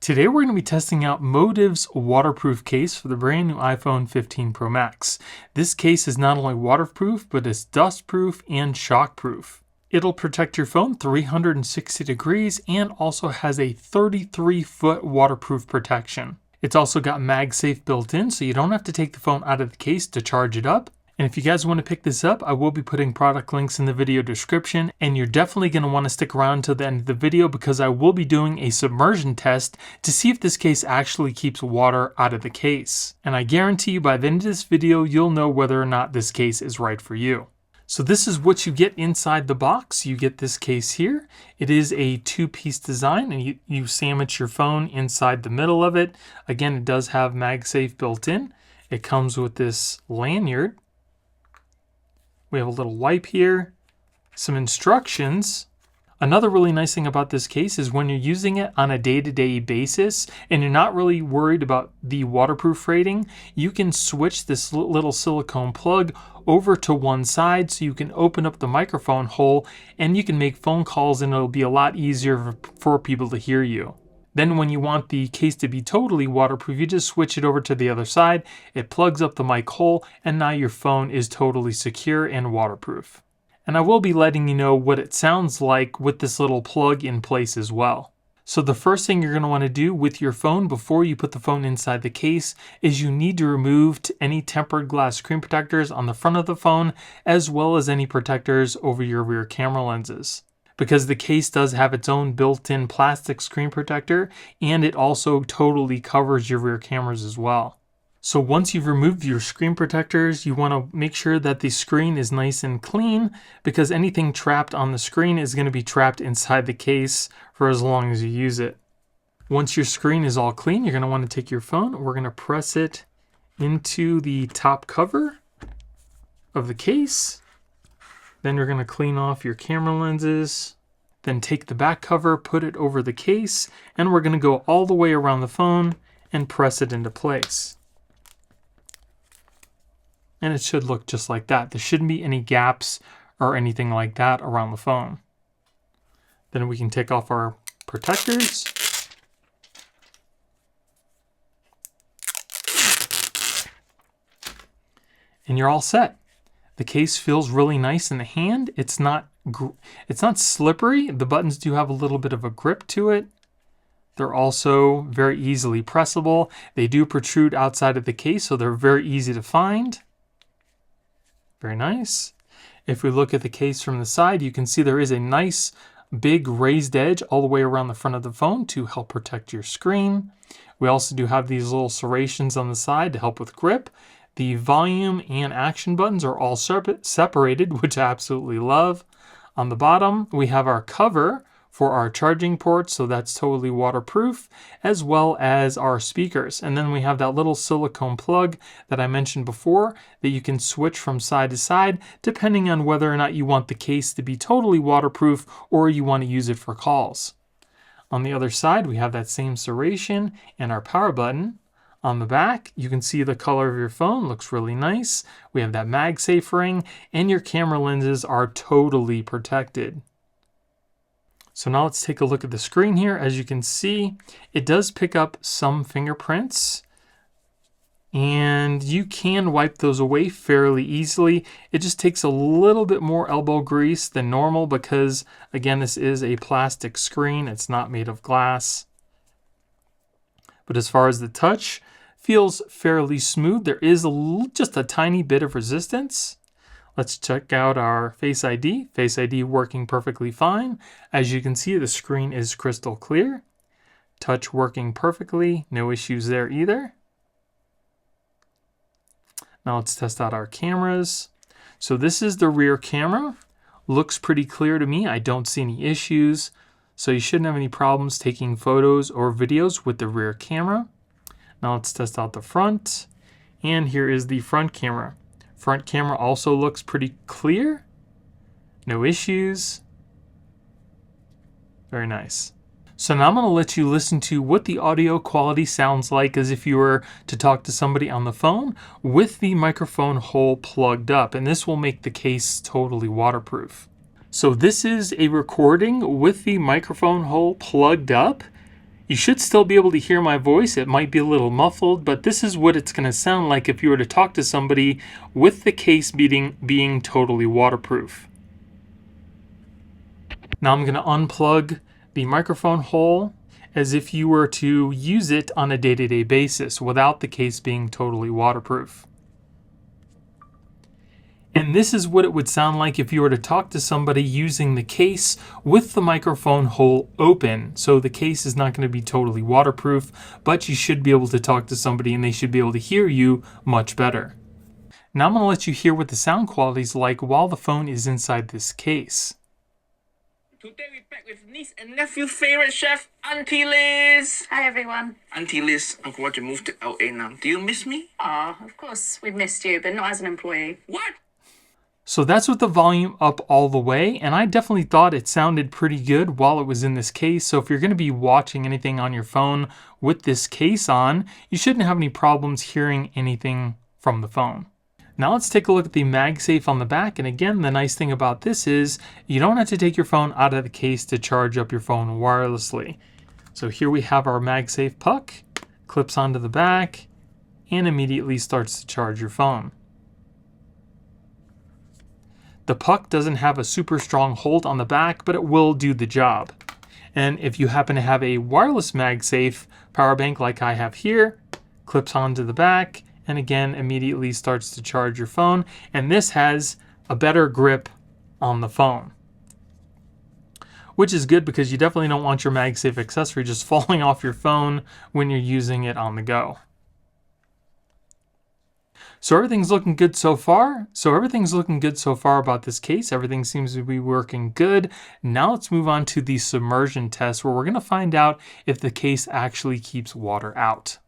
Today we're going to be testing out Motive's waterproof case for the brand new iPhone 15 Pro Max. This case is not only waterproof, but it's dustproof and shockproof. It'll protect your phone 360 degrees and also has a 33-foot waterproof protection. It's also got MagSafe built in, so you don't have to take the phone out of the case to charge it up. And if you guys want to pick this up, I will be putting product links in the video description, and you're definitely going to want to stick around till the end of the video because I will be doing a submersion test to see if this case actually keeps water out of the case. And I guarantee you by the end of this video, you'll know whether or not this case is right for you. So this is what you get inside the box. You get this case here. It is a two-piece design, and you sandwich your phone inside the middle of it. Again, it does have MagSafe built in. It comes with this lanyard. We have a little wipe here, some instructions. Another really nice thing about this case is when you're using it on a day-to-day basis and you're not really worried about the waterproof rating, you can switch this little silicone plug over to one side so you can open up the microphone hole and you can make phone calls and it'll be a lot easier for people to hear you. Then when you want the case to be totally waterproof, you just switch it over to the other side. It plugs up the mic hole, and now your phone is totally secure and waterproof. And I will be letting you know what it sounds like with this little plug in place as well. So the first thing you're going to want to do with your phone before you put the phone inside the case is you need to remove any tempered glass screen protectors on the front of the phone, as well as any protectors over your rear camera lenses. Because the case does have its own built-in plastic screen protector, and it also totally covers your rear cameras as well. So once you've removed your screen protectors, you want to make sure that the screen is nice and clean, because anything trapped on the screen is going to be trapped inside the case for as long as you use it. Once your screen is all clean, you're going to want to take your phone. We're going to press it into the top cover of the case. Then you're going to clean off your camera lenses, then take the back cover, put it over the case, and we're going to go all the way around the phone and press it into place. And it should look just like that. There shouldn't be any gaps or anything like that around the phone. Then we can take off our protectors. And you're all set. The case feels really nice in the hand. It's not slippery. The buttons do have a little bit of a grip to it. They're also very easily pressable. They do protrude outside of the case, so they're very easy to find. Very nice. If we look at the case from the side, you can see there is a nice big raised edge all the way around the front of the phone to help protect your screen. We also do have these little serrations on the side to help with grip. The volume and action buttons are all separated, which I absolutely love. On the bottom, we have our cover for our charging ports, so that's totally waterproof, as well as our speakers. And then we have that little silicone plug that I mentioned before that you can switch from side to side, depending on whether or not you want the case to be totally waterproof or you want to use it for calls. On the other side, we have that same serration and our power button. On the back, you can see the color of your phone looks really nice. We have that MagSafe ring, and your camera lenses are totally protected. So now let's take a look at the screen here. As you can see, it does pick up some fingerprints, and you can wipe those away fairly easily. It just takes a little bit more elbow grease than normal because, again, this is a plastic screen. It's not made of glass. But as far as the touch, feels fairly smooth. There is just a tiny bit of resistance. Let's check out our Face ID. Face ID working perfectly fine. As you can see, the screen is crystal clear. Touch working perfectly. No issues there either. Now let's test out our cameras. So this is the rear camera. Looks pretty clear to me. I don't see any issues. So you shouldn't have any problems taking photos or videos with the rear camera. Now let's test out the front. And here is the front camera. Front camera also looks pretty clear. No issues. Very nice. So now I'm going to let you listen to what the audio quality sounds like as if you were to talk to somebody on the phone with the microphone hole plugged up. And this will make the case totally waterproof. So this is a recording with the microphone hole plugged up. You should still be able to hear my voice. It might be a little muffled, but this is what it's going to sound like if you were to talk to somebody with the case being totally waterproof. Now I'm going to unplug the microphone hole as if you were to use it on a day-to-day basis without the case being totally waterproof. And this is what it would sound like if you were to talk to somebody using the case with the microphone hole open. So the case is not going to be totally waterproof, but you should be able to talk to somebody and they should be able to hear you much better. Now I'm going to let you hear what the sound quality is like while the phone is inside this case. Today we're back with niece and nephew favorite chef, Auntie Liz. Hi everyone. Auntie Liz, Uncle Roger moved to LA now. Do you miss me? Of course we've missed you, but not as an employee. What? So that's with the volume up all the way, and I definitely thought it sounded pretty good while it was in this case. So if you're going to be watching anything on your phone with this case on, you shouldn't have any problems hearing anything from the phone. Now let's take a look at the MagSafe on the back. And again, the nice thing about this is you don't have to take your phone out of the case to charge up your phone wirelessly. So here we have our MagSafe puck, clips onto the back, and immediately starts to charge your phone. The puck doesn't have a super strong hold on the back, but it will do the job. And if you happen to have a wireless MagSafe power bank like I have here, clips onto the back, and again immediately starts to charge your phone. And this has a better grip on the phone, which is good because you definitely don't want your MagSafe accessory just falling off your phone when you're using it on the go. So everything's looking good so far. About this case. Everything seems to be working good. Now let's move on to the submersion test where we're going to find out if the case actually keeps water out.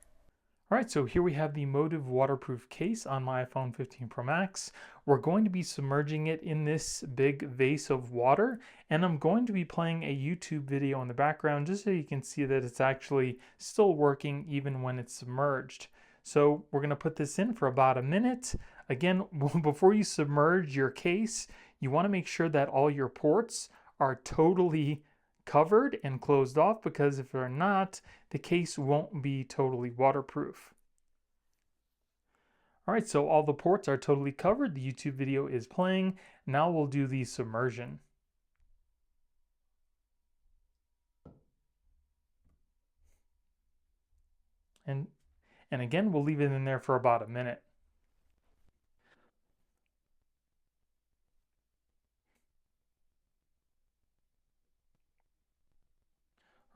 All right, so here we have the Motive waterproof case on my iPhone 15 Pro Max. We're going to be submerging it in this big vase of water, and I'm going to be playing a YouTube video in the background just so you can see that it's actually still working even when it's submerged. So we're going to put this in for about a minute. Again, before you submerge your case, you want to make sure that all your ports are totally covered and closed off, because if they're not, the case won't be totally waterproof. All right, so all the ports are totally covered. The YouTube video is playing. Now we'll do the submersion. And again, we'll leave it in there for about a minute.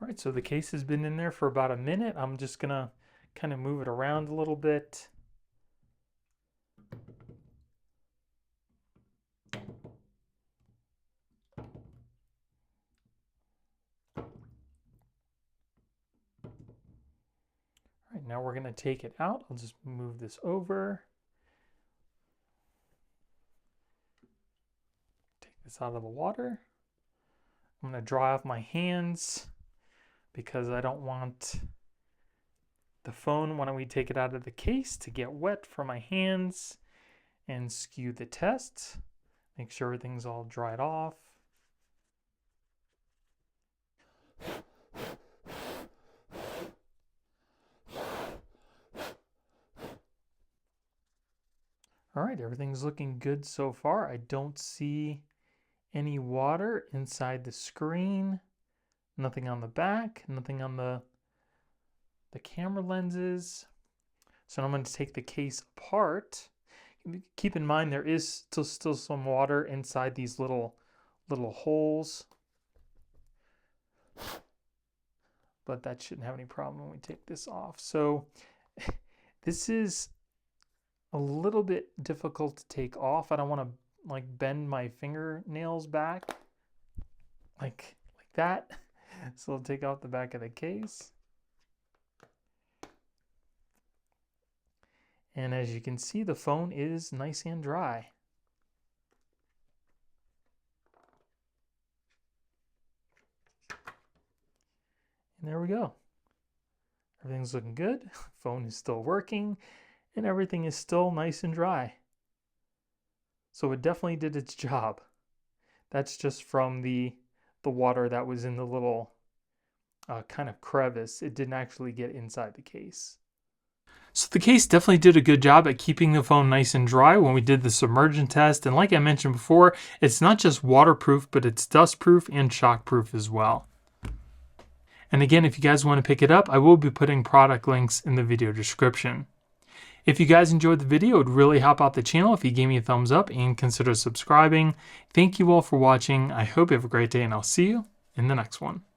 All right, so the case has been in there for about a minute. I'm just gonna kind of move it around a little bit. All right, now we're gonna take it out. I'll just move this over. Take this out of the water. I'm gonna dry off my hands because I don't want the phone, when we take it out of the case, to get wet from my hands and skew the test. Make sure everything's all dried off. All right, everything's looking good so far. I don't see any water inside the screen, nothing on the back, nothing on the camera lenses. So I'm going to take the case apart. Keep in mind there is still some water inside these little holes, but that shouldn't have any problem when we take this off. So this is a little bit difficult to take off. I don't want to like bend my fingernails back like that. So I'll take out the back of the case. And as you can see, the phone is nice and dry. And there we go. Everything's looking good. Phone is still working, and everything is still nice and dry. So it definitely did its job. That's just from the water that was in the little kind of crevice. It didn't actually get inside the case. So the case definitely did a good job at keeping the phone nice and dry when we did the submersion test. And like I mentioned before, it's not just waterproof, but it's dustproof and shockproof as well. And again, if you guys want to pick it up, I will be putting product links in the video description. If you guys enjoyed the video, it would really help out the channel if you gave me a thumbs up and consider subscribing. Thank you all for watching. I hope you have a great day, and I'll see you in the next one.